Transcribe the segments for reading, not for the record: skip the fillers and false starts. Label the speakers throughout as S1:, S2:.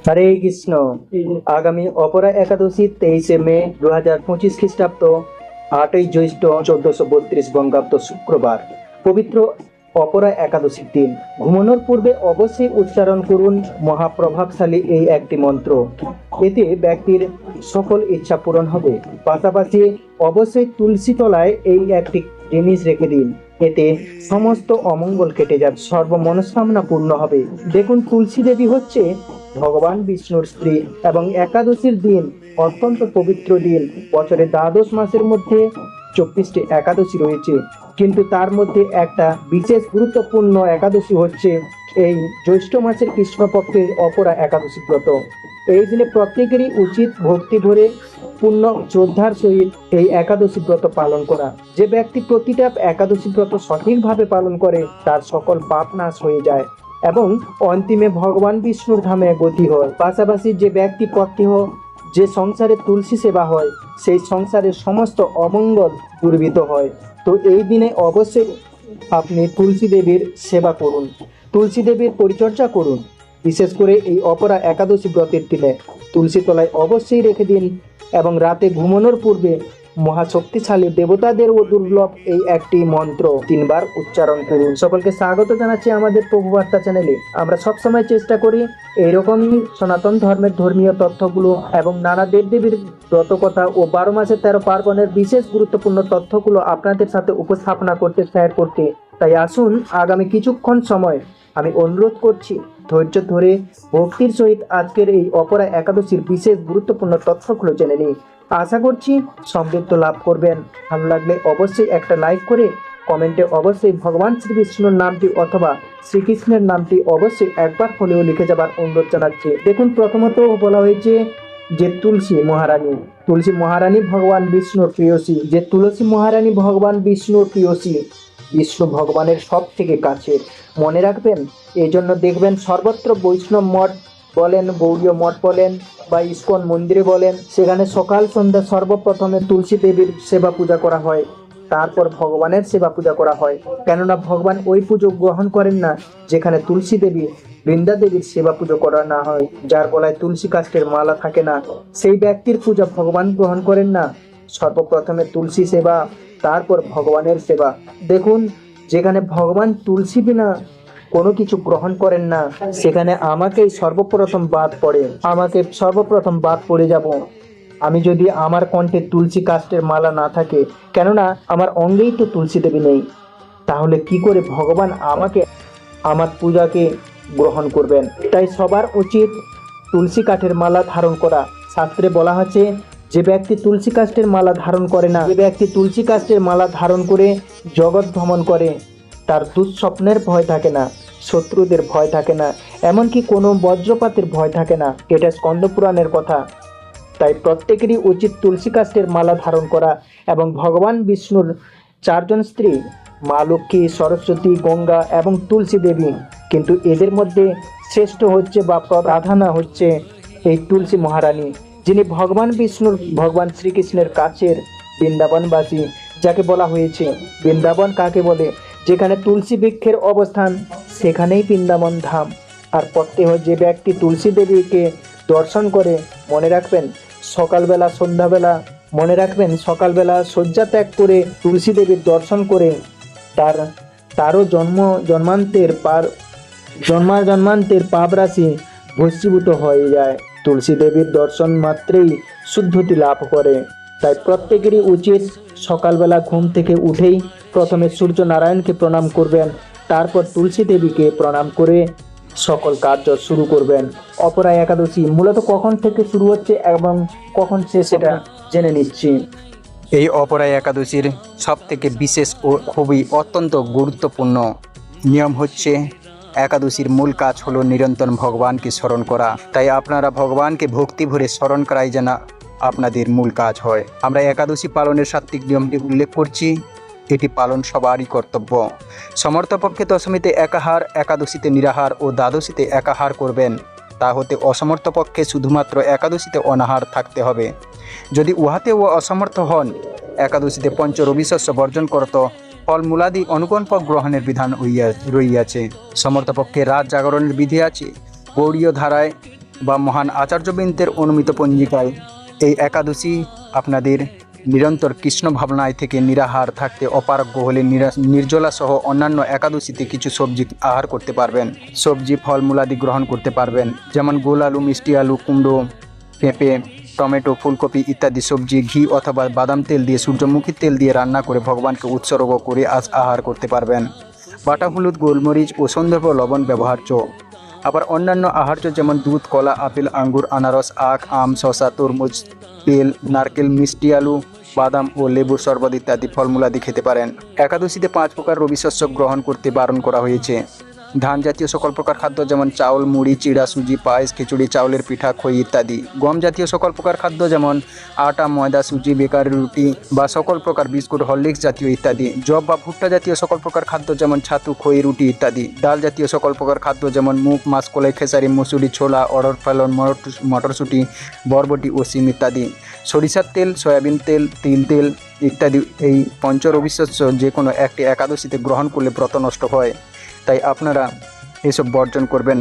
S1: হরে কৃষ্ণ। আগামী অপরা একাদশী 23শে মে 2025 খ্রিস্টাব্দ, 8ই জ্যৈষ্ঠ 1432 বঙ্গাব্দ, শুক্রবার, পবিত্র অপরা একাদশীর দিন। ঘুমানোর পূর্বে অবশ্যই উচ্চারণ করুন মহাপ্রভাবশালী এই একটি মন্ত্র। এতে ব্যক্তির সকল ইচ্ছা পূরণ হবে। পাশাপাশি অবশ্যই তুলসী তলায় এই একটি জিনিস রেখে দিন। এতে সমস্ত অমঙ্গল কেটে যাবে, সর্ব মনস্কামনা পূর্ণ হবে। দেখুন, তুলসী দেবী হচ্ছে ভগবান বিষ্ণুর স্ত্রী এবং একাদশীর দিন অত্যন্ত পবিত্র দিন। বছরে দ্বাদশ মাসের মধ্যে 24টি একাদশী রয়েছে, কিন্তু তার মধ্যে একটা বিশেষ গুরুত্বপূর্ণ একাদশী হচ্ছে এই জ্যৈষ্ঠ মাসের কৃষ্ণপক্ষের অপরা একাদশী ব্রত। এই দিনে প্রত্যেকেরই উচিত ভক্তি ভরে পূর্ণ শ্রদ্ধার সহিত এই একাদশী ব্রত পালন করা। যে ব্যক্তি প্রতিটা একাদশী ব্রত সঠিকভাবে পালন করে তার সকল পাপ নাশ হয়ে যায় এবং অন্তিমে ভগবান বিষ্ণুর ধামে গতি হয়। পাশাপাশি যে ব্যক্তি প্রত্যহ যে সংসারে তুলসী সেবা হয় সেই সংসারের সমস্ত অমঙ্গল দূরীভূত হয়। তো এই দিনে অবশ্যই আপনি তুলসী দেবীর সেবা করুন, তুলসী দেবীর পরিচর্যা করুন। বিশেষ করে এই অপরা একাদশী ব্রতের দিনে তুলসী তলায় অবশ্যই রেখে দিন এবং রাতে ঘুমানোর পূর্বে মহাশক্তিশালী দেবতাদের ও দুর্লভ এই একটি মন্ত্র 3বার উচ্চারণ করুন। সকলকে স্বাগত জানাচ্ছি আমাদের প্রভুবার্তা চ্যানেলে। আমরা সবসময় চেষ্টা করি এইরকমই সনাতন ধর্মের ধর্মীয় তথ্যগুলো এবং নানা দেবদেবীর ব্রতকথা ও 12 মাসের 13 পার্বণের বিশেষ গুরুত্বপূর্ণ তথ্যগুলো আপনাদের সাথে উপস্থাপনা করতে, শেয়ার করতে। তাই আসুন, আগামী কিছুক্ষণ সময় আমি অনুরোধ করছি ধৈর্য ধরে ভক্তির সহিত আজকের এই অপরা একাদশীর বিশেষ গুরুত্বপূর্ণ তথ্যগুলো জেনে নিই। আশা করছি সমৃদ্ধ লাভ করবেন। ভালো লাগলে অবশ্যই একটা লাইক করে কমেন্টে অবশ্যই ভগবান শ্রীবিষ্ণুর নামটি অথবা শ্রীকৃষ্ণের নামটি অবশ্যই একবার হলেও লিখে যাবার অনুরোধ জানাচ্ছি। দেখুন, প্রথমত বলা হয়েছে যে তুলসী মহারানী ভগবান বিষ্ণুর প্রিয়সী। যে তুলসী মহারানী ভগবান বিষ্ণুর প্রিয়সী, বিষ্ণু ভগবানের সব থেকে কাছের। মনে রাখবেন, এই জন্য দেখবেন সর্বত্র বৈষ্ণব মঠ বলেন, গৌড়ীয় মঠ বলেন বা ইস্কন মন্দিরে বলেন, সেখানে সকাল সন্ধ্যা সর্বপ্রথমে তুলসী দেবীর সেবা পূজা করা হয়, তারপর ভগবানের সেবা পূজা করা হয়। কেননা ভগবান ওই পুজো গ্রহণ করেন না যেখানে তুলসী দেবী, বৃন্দা দেবীর সেবা পুজো করা না হয়। যার গলায় তুলসী কাষ্ঠের মালা থাকে না, সেই ব্যক্তির পূজা ভগবান গ্রহণ করেন না। সর্বপ্রথমে তুলসী সেবা, তারপর ভগবানের সেবা। দেখুন, যেখানে ভগবান তুলসী বিনা কোনো কিছু গ্রহণ করেন না, সেখানে আমাকেই সর্বপ্রথম বাদ পড়ে যাব। আমি যদি আমার কণ্ঠে তুলসী কাষ্ঠের মালা না থাকে, কেননা আমার অঙ্গেই তো তুলসী দেবী নেই, তাহলে কি করে ভগবান আমাকে, আমার পূজাকে গ্রহণ করবেন? তাই সবার উচিত তুলসী কাঠের মালা ধারণ করা। শাস্ত্রে বলা হচ্ছে, যে ব্যক্তি তুলসী কাষ্ঠের মালা ধারণ করে না, যে ব্যক্তি তুলসী কাষ্ঠের মালা ধারণ করে জগৎ ভ্রমণ করে, তার দুঃস্বপ্নের ভয় থাকে না, শত্রুদের ভয় থাকে না, এমনকি কোনো বজ্রপাতের ভয় থাকে না। এটা স্কন্দ পুরাণের কথা। তাই প্রত্যেকেরই উচিত তুলসী কাষ্ঠের মালা ধারণ করা এবং ভগবান বিষ্ণুর 4জন স্ত্রী, মা লক্ষ্মী, সরস্বতী, গঙ্গা এবং তুলসী দেবী, কিন্তু এদের মধ্যে শ্রেষ্ঠ হচ্ছে বা প্রাধান্য হচ্ছে এই তুলসী মহারানী, যিনি ভগবান বিষ্ণুর, ভগবান শ্রীকৃষ্ণের কাছের বৃন্দাবনবাসী। যাকে বলা হয়েছে বৃন্দাবন কাকে বলে? যেখানে তুলসী বৃক্ষের অবস্থান, সেখানেই বৃন্দাবন ধাম। আর প্রত্যেক যে ব্যক্তি তুলসী দেবীকে দর্শন করে, মনে রাখবেন সকালবেলা সন্ধ্যাবেলা, মনে রাখবেন সকালবেলা শয্যা ত্যাগ করে তুলসী দেবীর দর্শন করে তারও জন্মান্তরের পাপ রাশি ভস্মীভূত হয়ে যায়। তুলসী দেবীর দর্শন মাত্রেই শুদ্ধতি লাভ করে। তাই প্রত্যেকেরই উচিত সকালবেলা ঘুম থেকে উঠেই প্রথমে সূর্য নারায়ণকে প্রণাম করবেন, তারপর তুলসী দেবীকে প্রণাম করে সকল কার্য শুরু করবেন। অপরা একাদশী মূলত কখন থেকে শুরু হচ্ছে এবং কখন শেষ, সেটা জেনে নিচ্ছি।
S2: এই অপরা একাদশীর সব থেকে বিশেষ ও খুবই অত্যন্ত গুরুত্বপূর্ণ নিয়ম হচ্ছে, একাদশীর মূল কাজ হলো নিরন্তর ভগবানকে স্মরণ করা। তাই আপনারা ভগবানকে ভক্তি ভরে স্মরণ করাই যেন আপনাদের মূল কাজ হয়। আমরা একাদশী পালনের সাত্বিক নিয়মটি উল্লেখ করছি, এটি পালন সবারই কর্তব্য। সমর্থপক্ষে দশমীতে একাহার, একাদশীতে নিরাহার ও দ্বাদশীতে একাহার করবেন। তা হতে অসমর্থ পক্ষে শুধুমাত্র একাদশীতে অনাহার থাকতে হবে। যদি উহাতেও অসমর্থ হন, একাদশীতে পঞ্চ রবিশস্য বর্জন করত ফলমূলাদি অনুকম্প গ্রহণের বিধান রইয়াছে। সমর্থপক্ষে রাত জাগরণের বিধি আছে। গৌড়ীয় ধারায় বা মহান আচার্যবৃন্দের অনুমিত পঞ্জিকায় এই একাদশী আপনাদের নিরন্তর কৃষ্ণ ভাবনায় থেকে নিরাহার থাকতে অপারগ্য হলে নির্জলা সহ অন্যান্য একাদশীতে কিছু সবজি আহার করতে পারবেন। সবজি ফলমূলাদি গ্রহণ করতে পারবেন, যেমন গোল আলু, মিষ্টি আলু, কুমড়ো, পেঁপে, টমেটো, ফুলকপি ইত্যাদি সবজি ঘি অথবা বাদাম তেল দিয়ে, সূর্যমুখী তেল দিয়ে রান্না করে ভগবানকে উৎসর্গ করে আহার করতে পারবেন। বাটা হলুদ, গোলমরিচ ও সন্দর্ভ লবণ ব্যবহার্য। আবার অন্যান্য আহার্য যেমন দুধ, কলা, আপেল, আঙ্গুর, আনারস, আখ, আম, শসা, তরমুজ, তেল, নারকেল, মিষ্টি আলু, বাদাম ও লেবুর শরবত ইত্যাদি ফলমূলাদি খেতে পারেন। একাদশীতে 5 প্রকার রবি শস্য গ্রহণ করতে বারণ করা হয়েছে। ধান জাতীয় সকল প্রকার খাদ্য যেমন চাউল, মুড়ি, চিড়া, সুজি, পায়েস, খিচুড়ি, চাউলের পিঠা, খই ইত্যাদি। গম জাতীয় সকল প্রকার খাদ্য যেমন আটা, ময়দা, সুজি, বেকারি রুটি বা সকল প্রকার বিস্কুট, হরলিক্স জাতীয় ইত্যাদি। জব বা ভুট্টা জাতীয় সকল প্রকার খাদ্য যেমন ছাতু, খই, রুটি ইত্যাদি। ডাল জাতীয় সকল প্রকার খাদ্য যেমন মুগ, মাছ, কলাই, খেসারি, মুসুরি, ছোলা, অড়হর ফলন, মটরশুঁটি, বরবটি ও শিম ইত্যাদি। সরিষার তেল, সয়াবিন তেল, তিল তেল ইত্যাদি। এই রবি শস্য যে কোনো একটি একাদশীতে গ্রহণ করলে ব্রত নষ্ট হয়, তাই আপনারা এসব বর্জন করবেন।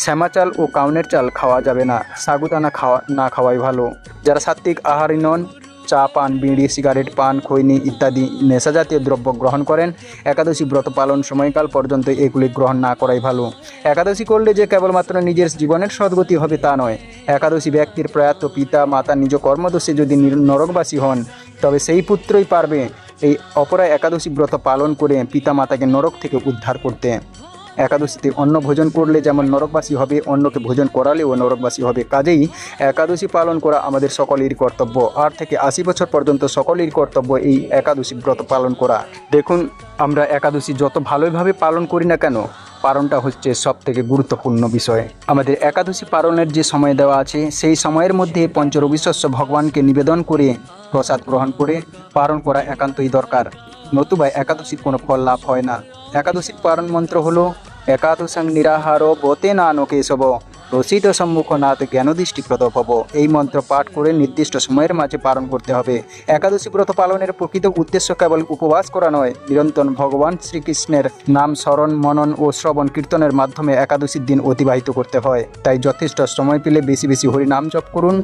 S2: শ্যামা চাল ও কাউনের চাল খাওয়া যাবে না। সাগুদানা না খাওয়াই ভালো। যারা সাত্ত্বিক আহারী নন, চা পান, বিড়ি, সিগারেট পান, খৈনি ইত্যাদি নেশাজাতীয় দ্রব্য গ্রহণ করেন, একাদশী ব্রত পালন সময়কাল পর্যন্ত এগুলি গ্রহণ না করাই ভালো। একাদশী করলে যে কেবলমাত্র নিজের জীবনের সদ্গতি হবে তা নয়, একাদশী ব্যক্তির প্রয়াত পিতা মাতা নিজ কর্মদোষে যদি নরকবাসী হন, তবে সেই পুত্রই পারবে এই অপরা একাদশী ব্রত পালন করে পিতা মাতাকে নরক থেকে উদ্ধার করতে। একাদশীতে অন্ন ভোজন করলে যেমন নরকবাসী হবে, অন্যকে ভোজন করালেও নরকবাসী হবে। কাজেই একাদশী পালন করা আমাদের সকলেরই কর্তব্য। 8 থেকে 80 বছর পর্যন্ত সকলেরই কর্তব্য এই একাদশী ব্রত পালন করা। দেখুন, আমরা একাদশী যত ভালোভাবে পালন করি না কেন, পালনটা হচ্ছে সব থেকে গুরুত্বপূর্ণ বিষয়। আমাদের একাদশী পালনের যে সময় দেওয়া আছে, সেই সময়ের মধ্যে রবি শস্য ভগবানকে নিবেদন করে প্রসাদ গ্রহণ করে পালন করা একান্তই দরকার, নতুবা একাদশীর কোনো ফল লাভ হয় না। একাদশীর পালন মন্ত্র হলো একাদশং নিরাহার বতে নানো কেশব রসিত সম্মুখনাথ জ্ঞানদৃষ্টি প্রদভব। এই মন্ত্র পাঠ করে নির্দিষ্ট সময়ের মাঝে পালন করতে হবে। একাদশী ব্রত পালনের প্রকৃত উদ্দেশ্য কেবল উপবাস করা নয়, নিরন্তর ভগবান শ্রীকৃষ্ণের নাম স্মরণ, মনন ও শ্রবণ কীর্তনের মাধ্যমে একাদশীর দিন অতিবাহিত করতে হয়। তাই যথেষ্ট সময় পেলে বেশি বেশি হরিনাম জপ করুন।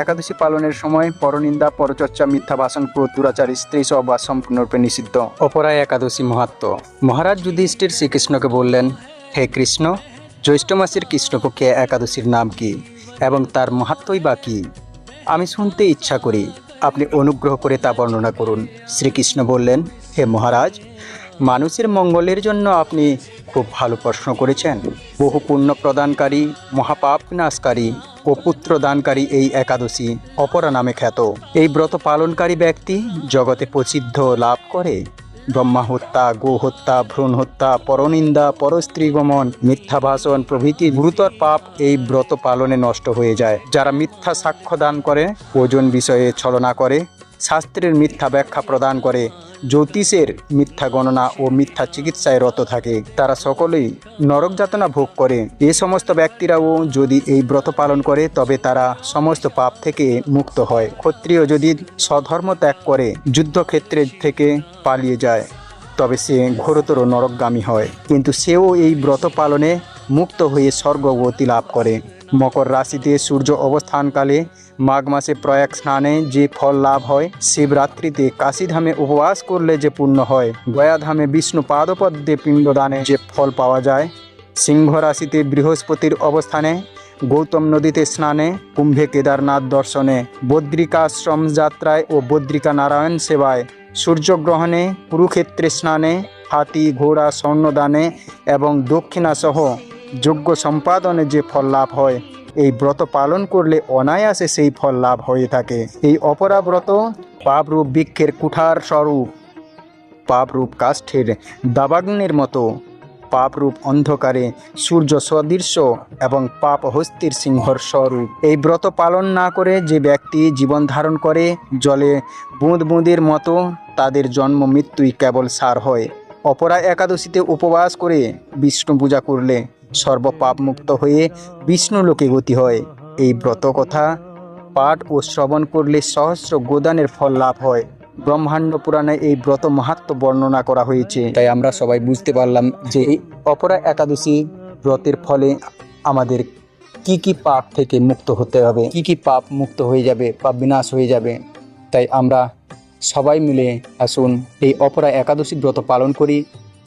S2: একাদশী পালনের সময় পরনিন্দা, পরচর্চা, মিথ্যা ভাষণ, ক্রোধ, দুরাচারী, স্ত্রী সহবাস সম্পূর্ণরূপে নিষিদ্ধ। অপরা একাদশী মাহাত্ম্য। মহারাজ যুধিষ্ঠির শ্রীকৃষ্ণকে বললেন, হে কৃষ্ণ, জ্যৈষ্ঠ মাসের কৃষ্ণপক্ষে একাদশীর নাম কি এবং তার মাহাত্ম্যই বা কী? আমি শুনতে ইচ্ছা করি, আপনি অনুগ্রহ করে তা বর্ণনা করুন। শ্রীকৃষ্ণ বললেন, হে মহারাজ, মানুষের মঙ্গলের জন্য আপনি খুব ভালো প্রশ্ন করেছেন। বহু পুণ্য প্রদানকারী, মহাপাপ বিনাশকারী ও পুত্র দানকারী এই একাদশী অপরা নামে খ্যাত। এই ব্রত পালনকারী ব্যক্তি জগতে প্রসিদ্ধ লাভ করে। ব্রহ্মা হত্যা, গো হত্যা, ভ্রূণ হত্যা, পরনিন্দা, পরস্ত্রী গমন, মিথ্যা ভাষণ প্রভৃতি গুরুতর পাপ এই ব্রত পালনে নষ্ট হয়ে যায়। যারা মিথ্যা সাক্ষ্য দান করে, ওজন বিষয়ে ছলনা করে, শাস্ত্রের মিথ্যা ব্যাখ্যা প্রদান করে, জ্যোতিষের মিথ্যা গণনা ও মিথ্যা চিকিৎসায় রত থাকে, তারা সকলেই নরক যাতনা ভোগ করে। এ সমস্ত ব্যক্তিরাও যদি এই ব্রত পালন করে, তবে তারা সমস্ত পাপ থেকে মুক্ত হয়। ক্ষত্রিয় যদি স্বধর্ম ত্যাগ করে, যুদ্ধক্ষেত্রে থেকে পালিয়ে যায়, তবে সে ঘোরতর নরকগামী হয়, কিন্তু সেও এই ব্রত পালনে মুক্ত হয়ে স্বর্গগতি লাভ করে। মকর রাশিতে সূর্য অবস্থানকালে মাঘ মাসে প্রয়াগ স্নানে যে ফল লাভ হয়, শিবরাত্রিতে কাশীধামে উপবাস করলে যে পুণ্য হয়, গয়াধামে বিষ্ণু পাদপদ্মে পিণ্ডদানে যে ফল পাওয়া যায়, সিংহ রাশিতে বৃহস্পতির অবস্থানে, গৌতম নদীতে স্নানে, কুম্ভে কেদারনাথ দর্শনে, বদ্রিকাশ্রম যাত্রায় ও বদ্রিকা নারায়ণ সেবায়, সূর্যগ্রহণে, কুরুক্ষেত্রে স্নানে, হাতি ঘোড়া স্বর্ণদানে এবং দক্ষিণাসহ যজ্ঞ সম্পাদনে যে ফল লাভ হয়, এই ব্রত পালন করলে অনায়াসে সেই ফল লাভ হয়ে থাকে। এই অপরা ব্রত পাপরূপ বৃক্ষের কুঠার স্বরূপ, পাপরূপ কাষ্ঠের দাবাগ্নের মতো, পাপরূপ অন্ধকারে সূর্য সদৃশ্য এবং পাপ হস্তির সিংহর স্বরূপ। এই ব্রত পালন না করে যে ব্যক্তি জীবন ধারণ করে, জলে বুঁদ বুঁদের মতো, তাদের জন্ম মৃত্যুই কেবল সার হয়। অপরা একাদশীতে উপবাস করে বিষ্ণু পূজা করলে সর্বপাপ মুক্ত হয়ে বিষ্ণু লোকে গতি হয়। এই ব্রত কথা পাঠ ও শ্রবণ করলে সহস্র গোদানের ফল লাভ হয়। ব্রহ্মাণ্ড পুরাণে এই ব্রত মাহাত্ম্য বর্ণনা করা হয়েছে। তাই আমরা সবাই বুঝতে পারলাম যে এই অপরা একাদশী ব্রতের ফলে আমাদের কি কি পাপ থেকে মুক্ত হতে হবে, কি কি পাপ মুক্ত হয়ে যাবে, পাপ বিনাশ হয়ে যাবে। তাই আমরা সবাই মিলে আসুন এই অপরা একাদশী ব্রত পালন করি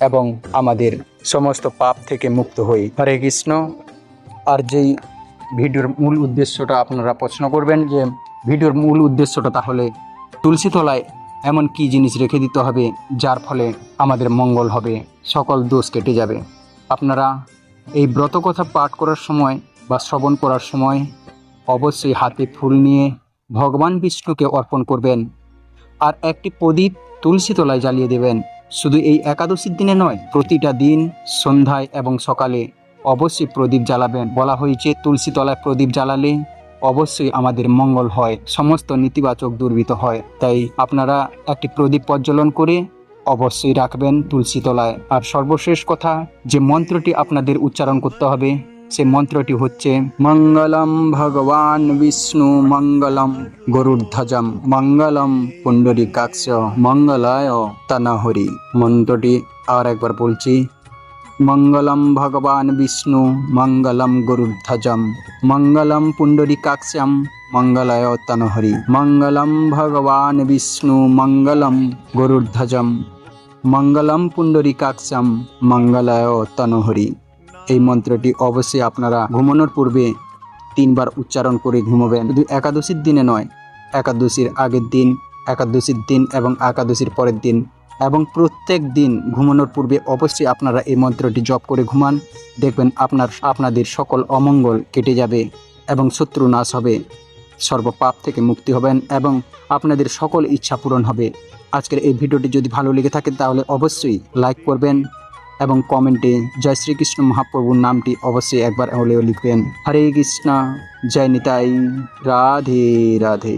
S2: এবং আমাদের সমস্ত পাপ থেকে মুক্ত হই। হরে কৃষ্ণ। আর যেই ভিডিওর মূল উদ্দেশ্যটা আপনারা প্রশ্ন করবেন যে ভিডিওর মূল উদ্দেশ্যটা, তাহলে তুলসী তলায় এমন কি জিনিস রেখে দিতে হবে যার ফলে আমাদের মঙ্গল হবে, সকল দোষ কেটে যাবে। আপনারা এই ব্রত কথা পাঠ করার সময় বা শ্রবণ করার সময় অবশ্যই হাতে ফুল নিয়ে ভগবান বিষ্ণুকে অর্পণ করবেন আর একটি প্রদীপ তুলসী তলায় জ্বালিয়ে দেবেন। শুধু এই একাদশীর দিনে নয়, প্রতিটা দিন সন্ধ্যায় এবং সকালে অবশ্যই প্রদীপ জ্বালাবেন। বলা হয়েছে তুলসী তলায় প্রদীপ জ্বালালে অবশ্যই আমাদের মঙ্গল হয়, সমস্ত নেতিবাচক দূরীভূত হয়। তাই আপনারা একটি প্রদীপ প্রজ্বলন করে অবশ্যই রাখবেন তুলসী তলায়। আর সর্বশেষ কথা, যে মন্ত্রটি আপনাদের উচ্চারণ করতে হবে সে মন্ত্রটি হচ্ছে মঙ্গলম ভগবান বিষ্ণু মঙ্গলম গরুড়ধ্বজম মঙ্গলম পুণ্ডরীকাক্ষ মঙ্গলায় তনহরি। মন্ত্রটি আর একবার বলছি, মঙ্গলম ভগবান বিষ্ণু মঙ্গলম গরুড়ধ্বজম মঙ্গলম পুণ্ডরীকাক্ষম মঙ্গলায় তনহরি। মঙ্গলম ভগবান বিষ্ণু মঙ্গলম গরুড়ধ্বজম মঙ্গলম পুণ্ডরীকাক্ষম মঙ্গলায় তনহরি। এই মন্ত্রটি অবশ্যই আপনারা ঘুমানোর পূর্বে 3 বার উচ্চারণ করে ঘুমাবেন। শুধু একাদশীর দিনে নয়, একাদশীর আগের দিন, একাদশীর দিন এবং একাদশীর পরের দিন এবং প্রত্যেক দিন ঘুমানোর পূর্বে অবশ্যই আপনারা এই মন্ত্রটি জপ করে ঘুমান। দেখবেন আপনাদের সকল অমঙ্গল কেটে যাবে এবং শত্রু নাশ হবে, সর্বপাপ থেকে মুক্তি হবেন এবং আপনাদের সকল ইচ্ছা পূরণ হবে। আজকের এই ভিডিওটি যদি ভালো লেগে থাকে তাহলে অবশ্যই লাইক করবেন এবং কমেন্টে জয় শ্রীকৃষ্ণ মহাপ্রভুর নামটি অবশ্যই একবার হলেও লিখবেন। হরে কৃষ্ণ, জয় নিতাই, রাধে রাধে।